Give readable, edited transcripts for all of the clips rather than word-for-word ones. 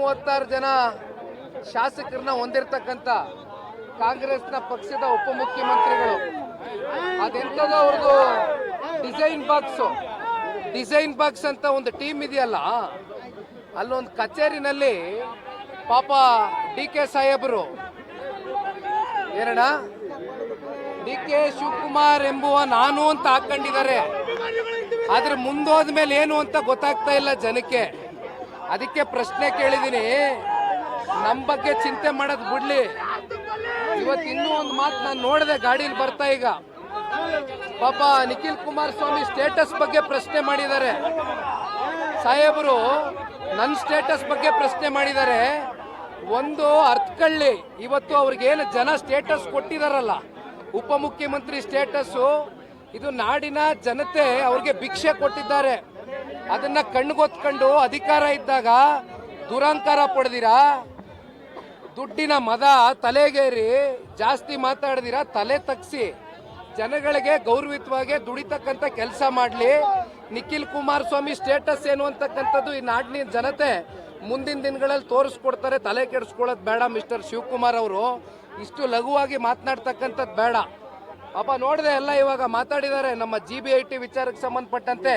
136 ಜನ ಶಾಸಕರನ್ನ ಹೊಂದಿರತಕ್ಕಂತ ಕಾಂಗ್ರೆಸ್ನ ಪಕ್ಷದ ಉಪಮುಖ್ಯಮಂತ್ರಿಗಳು ಅದೆಂತದೋ ಅವ್ರದ್ದು ಡಿಸೈನ್ ಬಾಕ್ಸ್ ಅಂತ ಒಂದು ಟೀಮ್ ಇದೆಯಲ್ಲ, ಅಲ್ಲೊಂದು ಕಚೇರಿನಲ್ಲಿ ಪಾಪ DK ಸಾಹೇಬರು DK ಶಿವಕುಮಾರ್ ಎಂಬುವ ನಾನು ಅಂತ ಹಾಕೊಂಡಿದ್ದಾರೆ. ಆದ್ರೆ ಮುಂದೋದ ಮೇಲೆ ಏನು ಅಂತ ಗೊತ್ತಾಗ್ತಾ ಇಲ್ಲ ಜನಕ್ಕೆ. ಅದಕ್ಕೆ ಪ್ರಶ್ನೆ ಕೇಳಿದೀನಿ, ನಮ್ಮ ಬಗ್ಗೆ ಚಿಂತೆ ಮಾಡೋದು ಬಿಡ್ಲಿ. ಇವತ್ತು ಇನ್ನೂ ಒಂದು ಮಾತು ನಾನು ನೋಡಿದೆ ಗಾಡಿಲಿ ಬರ್ತಾ, ಈಗ ಪಾಪ ನಿಖಿಲ್ ಕುಮಾರಸ್ವಾಮಿ ಸ್ಟೇಟಸ್ ಬಗ್ಗೆ ಪ್ರಶ್ನೆ ಮಾಡಿದ್ದಾರೆ. ಸಾಹೇಬರು ನನ್ನ ಸ್ಟೇಟಸ್ ಬಗ್ಗೆ ಪ್ರಶ್ನೆ ಮಾಡಿದ್ದಾರೆ. ಒಂದು ಅರ್ಥಕೊಳ್ಳಿ, ಇವತ್ತು ಅವ್ರಿಗೇನು ಜನ ಸ್ಟೇಟಸ್ ಕೊಟ್ಟಿದಾರಲ್ಲ, ಉಪಮುಖ್ಯಮಂತ್ರಿ ಸ್ಟೇಟಸ್ಸು, ಇದು ನಾಡಿನ ಜನತೆ ಅವ್ರಿಗೆ ಭಿಕ್ಷೆ ಕೊಟ್ಟಿದ್ದಾರೆ. ಅದನ್ನ ಕಣ್ಗೊತ್ಕೊಂಡು ಅಧಿಕಾರ ಇದ್ದಾಗ ದುರಂಕಾರ ಪಡೆದಿರಾ, ದುಡ್ಡಿನ ಮದ ತಲೆಗೇರಿ ಜಾಸ್ತಿ ಮಾತಾಡ್ದಿರಾ, ತಲೆ ತಗ್ಸಿ ಜನಗಳಿಗೆ ಗೌರವಿತವಾಗಿ ದುಡಿತಕ್ಕಂಥ ಕೆಲಸ ಮಾಡಲಿ. ನಿಖಿಲ್ ಕುಮಾರಸ್ವಾಮಿ ಸ್ಟೇಟಸ್ ಏನು ಅಂತಕ್ಕಂಥದ್ದು ಈ ನಾಡಿನ ಜನತೆ ಮುಂದಿನ ದಿನಗಳಲ್ಲಿ ತೋರಿಸ್ಕೊಡ್ತಾರೆ. ತಲೆ ಕೆಡಿಸ್ಕೊಳ್ಳೋದು ಬೇಡ. ಮಿಸ್ಟರ್ ಶಿವಕುಮಾರ್ ಅವರು ಇಷ್ಟು ಲಘುವಾಗಿ ಮಾತನಾಡ್ತಕ್ಕಂಥದ್ದು ಬೇಡ. ಪಾಪ ನೋಡಿದೆ ಎಲ್ಲ ಇವಾಗ ಮಾತಾಡಿದ್ದಾರೆ ನಮ್ಮ GBIT ವಿಚಾರಕ್ಕೆ ಸಂಬಂಧಪಟ್ಟಂತೆ.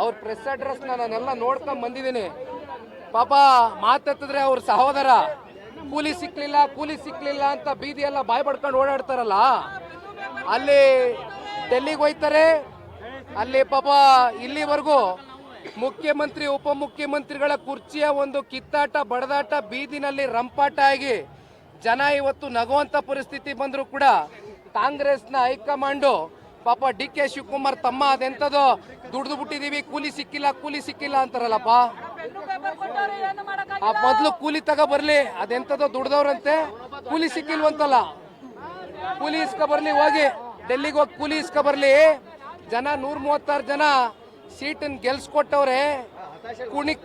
ಅವ್ರ ಪ್ರೆಸ್ ಅಡ್ರೆಸ್ ನಾನೆಲ್ಲ ನೋಡ್ಕೊಂಡ್ ಬಂದಿದ್ದೀನಿ. ಪಾಪ ಮಾತೆತ್ತಿದ್ರೆ ಅವ್ರ ಸಹೋದರ ಕೂಲಿ ಸಿಕ್ಲಿಲ್ಲ ಅಂತ ಬೀದಿಯೆಲ್ಲ ಬಾಯ್ ಪಡ್ಕೊಂಡು ಓಡಾಡ್ತಾರಲ್ಲ, ಅಲ್ಲಿ ಡೆಲ್ಲಿಗೆ ಹೋಯ್ತಾರೆ. ಅಲ್ಲಿ ಪಾಪ ಇಲ್ಲಿವರೆಗೂ ಮುಖ್ಯಮಂತ್ರಿ ಉಪಮುಖ್ಯಮಂತ್ರಿಗಳ ಕುರ್ಚಿಯ ಒಂದು ಕಿತ್ತಾಟ ಬಡದಾಟ ಬೀದಿನಲ್ಲಿ ರಂಪಾಟ ಆಗಿ ಜನ ಇವತ್ತು ನಗುವಂತ ಪರಿಸ್ಥಿತಿ ಬಂದ್ರು ಕೂಡ ಕಾಂಗ್ರೆಸ್ನ ಹೈಕಮಾಂಡು ಪಾಪ DK ಶಿವಕುಮಾರ್ ತಮ್ಮ ಅದೆಂತದೋ ದುಡ್ದು ಬಿಟ್ಟಿದೀವಿ, ಕೂಲಿ ಸಿಕ್ಕಿಲ್ಲ ಅಂತಾರಲ್ಲಪ್ಪ. ಆ ಮೊದ್ಲು ಕೂಲಿ ತಗೋ ಬರ್ಲಿ, ಅದೆಂತದೋ ದುಡ್ದವ್ರಂತೆ, ಕೂಲಿ ಸಿಕ್ಕಿಲ್ವಂತಲ್ಲ. ಕೂಲಿ ಇಸ್ಕ ಬರ್ಲಿ, ಹೋಗಿ ಡೆಲ್ಲಿಗೆ ಹೋಗಿ ಕೂಲಿ ಇಸ್ಕ ಬರ್ಲಿ. ಜನ 136 ಜನ ಸೀಟನ್ನು ಗೆಲ್ಸ್ಕೊಟ್ಟವ್ರೆ.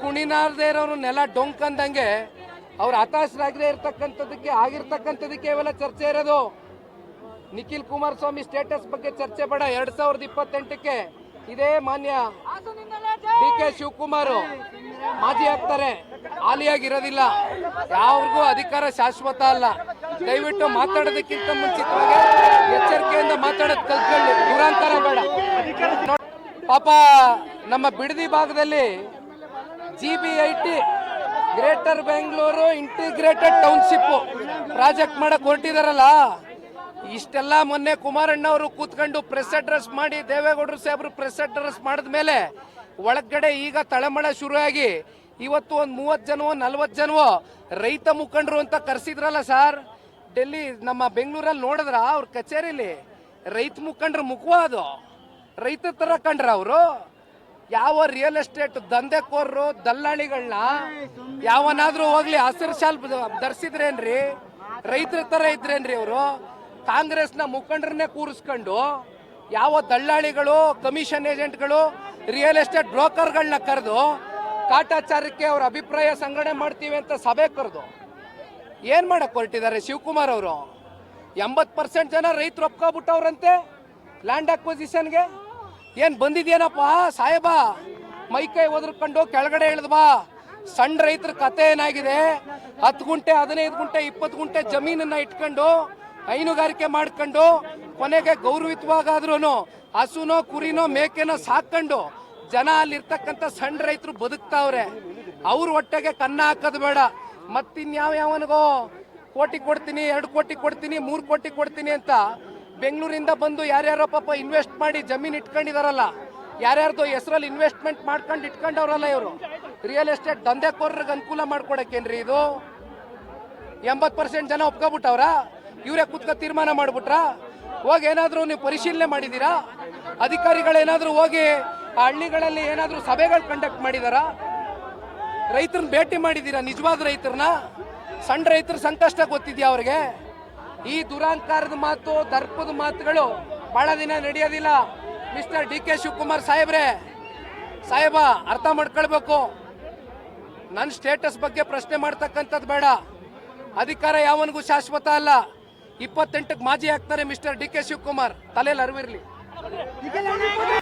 ಕುಣಿನಾರ್ದೇ ಇರೋರು ನೆಲ ಡೊಂಕಂದಂಗೆ ಅವ್ರು ಹತಾಶರಾಗದೆ ಆಗಿರ್ತಕ್ಕಂಥದಕ್ಕೆ ಇವೆಲ್ಲ ಚರ್ಚೆ ಇರೋದು. ನಿಖಿಲ್ ಕುಮಾರಸ್ವಾಮಿ ಸ್ಟೇಟಸ್ ಬಗ್ಗೆ ಚರ್ಚೆ ಬೇಡ. 2028ಕ್ಕೆ ಇದೇ ಮಾನ್ಯ DK ಶಿವಕುಮಾರ್ ಮಾಜಿ ಆಗ್ತಾರೆ, ಹಾಲಿಯಾಗಿರೋದಿಲ್ಲ. ಯಾವ್ರಿಗೂ ಅಧಿಕಾರ ಶಾಶ್ವತ ಅಲ್ಲ. ದಯವಿಟ್ಟು ಮಾತಾಡೋದಕ್ಕಿಂತ ಮುಂಚಿತವಾಗಿ ಎಚ್ಚರಿಕೆಯಿಂದ ಮಾತಾಡೋದು ಕಲ್ತ್ಕೊಳ್ಳಿ, ದುರಾಂತರ ಬೇಡ. ಪಾಪ ನಮ್ಮ ಬಿಡದಿ ಭಾಗದಲ್ಲಿ GBIT greater Bengaluru integrated township project ಮಾಡಕ್ ಹೊರಟಿದಾರಲ್ಲ, ಇಷ್ಟೆಲ್ಲ ಮೊನ್ನೆ ಕುಮಾರಣ್ಣ ಅವರು ಕೂತ್ಕೊಂಡು ಪ್ರೆಸ್ ಅಡ್ರೆಸ್ ಮಾಡಿ, ದೇವೇಗೌಡರು ಸಾಹೇಬರು ಪ್ರೆಸ್ ಅಡ್ರೆಸ್ ಮಾಡಿದ ಮೇಲೆ ಒಳಗಡೆ ಈಗ ತಳಮಳ ಶುರುವಾಗಿ ಇವತ್ತು ಒಂದು 30 ಜನವೋ 40 ಜನವೋ ರೈತ ಮುಖಂಡರು ಅಂತ ಕರೆಸಿದ್ರಲ್ಲ ಸರ್. ಡೆಲ್ಲಿ ನಮ್ಮ ಬೆಂಗಳೂರಲ್ಲಿ ನೋಡಿದ್ರ ಅವ್ರ ಕಚೇರಿಲಿ ರೈತ ಮುಖಂಡ್ರ ಮುಖವಾದು ರೈತ ತರ ಕಂಡ್ರ ಅವರು. ಯಾವ ರಿಯಲ್ ಎಸ್ಟೇಟ್ ದಂಧೆಕೋರರು ದಲ್ಲಾಳಿಗಳನ್ನ ಯಾವನಾದ್ರೂ ಹೋಗ್ಲಿ ಹಸಿರು ಶಾಲ್ ಧರಿಸಿದ್ರೇನ್ರಿ, ರೈತರ ತರ ಇದ್ರೇನ್ರಿ ಅವರು? ಕಾಂಗ್ರೆಸ್ನ ಮುಖಂಡರನ್ನೇ ಕೂರಿಸ್ಕೊಂಡು ಯಾವ ದಳ್ಳಾಳಿಗಳು, ಕಮಿಷನ್ ಏಜೆಂಟ್ಗಳು, ರಿಯಲ್ ಎಸ್ಟೇಟ್ ಬ್ರೋಕರ್ಗಳನ್ನ ಕರೆದು ಕಾಟಾಚಾರಕ್ಕೆ ಅವ್ರ ಅಭಿಪ್ರಾಯ ಸಂಗ್ರಹಣೆ ಮಾಡ್ತೀವಿ ಅಂತ ಸಭೆ ಕರೆದು ಏನ್ ಮಾಡಕ್ ಹೊರಟಿದ್ದಾರೆ ಶಿವಕುಮಾರ್ ಅವರು? 80% ಜನ ರೈತರು ಒಪ್ಕೊಬಿಟ್ಟವ್ರಂತೆ ಲ್ಯಾಂಡ್ ಅಕ್ವಿಸಿಷನ್ಗೆ. ಏನ್ ಬಂದಿದ್ಯೇನಪ್ಪ ಸಾಹೇಬ, ಮೈಕೈ ಒದರ್ಕೊಂಡು ಕೆಳಗಡೆ ಇಳಿದ್ ಬಾ. ಸಣ್ಣ ರೈತರ ಕತೆ ಏನಾಗಿದೆ? 10 ಗುಂಟೆ 15 ಗುಂಟೆ 20 ಗುಂಟೆ ಜಮೀನನ್ನ ಇಟ್ಕೊಂಡು ಹೈನುಗಾರಿಕೆ ಮಾಡ್ಕೊಂಡು ಕೊನೆಗೆ ಗೌರವಿತವಾಗಾದ್ರೂ ಹಸುನೋ ಕುರಿನೋ ಮೇಕೆನೋ ಸಾಕೊಂಡು ಜನ ಅಲ್ಲಿರ್ತಕ್ಕಂಥ ಸಣ್ಣ ರೈತರು ಬದುಕ್ತಾವ್ರೆ. ಅವ್ರ ಹೊಟ್ಟೆಗೆ ಕನ್ನ ಹಾಕೋದು ಬೇಡ. ಮತ್ತಿನ್ಯಾವನಿಗೋ ಕೋಟಿ ಕೊಡ್ತೀನಿ, 2 ಕೋಟಿ ಕೊಡ್ತೀನಿ, 3 ಕೋಟಿ ಕೊಡ್ತೀನಿ ಅಂತ ಬೆಂಗಳೂರಿಂದ ಬಂದು ಯಾರ್ಯಾರೋ ಪಾಪ ಇನ್ವೆಸ್ಟ್ ಮಾಡಿ ಜಮೀನು ಇಟ್ಕೊಂಡಿದಾರಲ್ಲ, ಯಾರ್ಯಾರ್ದು ಹೆಸರಲ್ಲಿ ಇನ್ವೆಸ್ಟ್ಮೆಂಟ್ ಮಾಡ್ಕೊಂಡು ಇಟ್ಕೊಂಡವ್ರಲ್ಲ ಇವರು. ರಿಯಲ್ ಎಸ್ಟೇಟ್ ದಂಧೆಕೋರರಿಗೆ ಅನುಕೂಲ ಮಾಡ್ಕೊಡಕ್ಕೇನ್ರಿ ಇದು? 80% ಜನ ಒಪ್ಕೊಬಿಟ್ಟವ್ರ? ಇವರೇ ಕೂತ್ಕೊ ತೀರ್ಮಾನ ಮಾಡ್ಬಿಟ್ರ? ಹೋಗಿ ಏನಾದ್ರು ನೀವು ಪರಿಶೀಲನೆ ಮಾಡಿದೀರಾ? ಅಧಿಕಾರಿಗಳೇನಾದ್ರೂ ಹೋಗಿ ಆ ಹಳ್ಳಿಗಳಲ್ಲಿ ಏನಾದ್ರೂ ಸಭೆಗಳು ಕಂಡಕ್ಟ್ ಮಾಡಿದಾರ? ರೈತರನ್ನ ಭೇಟಿ ಮಾಡಿದೀರಾ? ನಿಜವಾದ ರೈತರನ್ನ, ಸಣ್ಣ ರೈತರ ಸಂಕಷ್ಟ ಗೊತ್ತಿದ್ಯಾ ಅವ್ರಿಗೆ? ಈ ದುರಾಂಕಾರದ ಮಾತು, ದರ್ಪದ ಮಾತುಗಳು ಬಹಳ ದಿನ ನಡೆಯೋದಿಲ್ಲ. ಮಿಸ್ಟರ್ DK ಶಿವಕುಮಾರ್ ಸಾಹೇಬ ಅರ್ಥ ಮಾಡ್ಕೊಳ್ಬೇಕು. ನನ್ನ ಸ್ಟೇಟಸ್ ಬಗ್ಗೆ ಪ್ರಶ್ನೆ ಮಾಡ್ತಕ್ಕಂಥದ್ದು ಬೇಡ. ಅಧಿಕಾರ ಯಾವನಿಗೂ ಶಾಶ್ವತ ಅಲ್ಲ. 28ಕ್ಕೆ ಮಾಜಿ ಆಗ್ತಾರೆ ಮಿಸ್ಟರ್ DK ಶಿವಕುಮಾರ್, ತಲೆಯಲ್ಲಿ ಅರಿವಿರ್ಲಿ.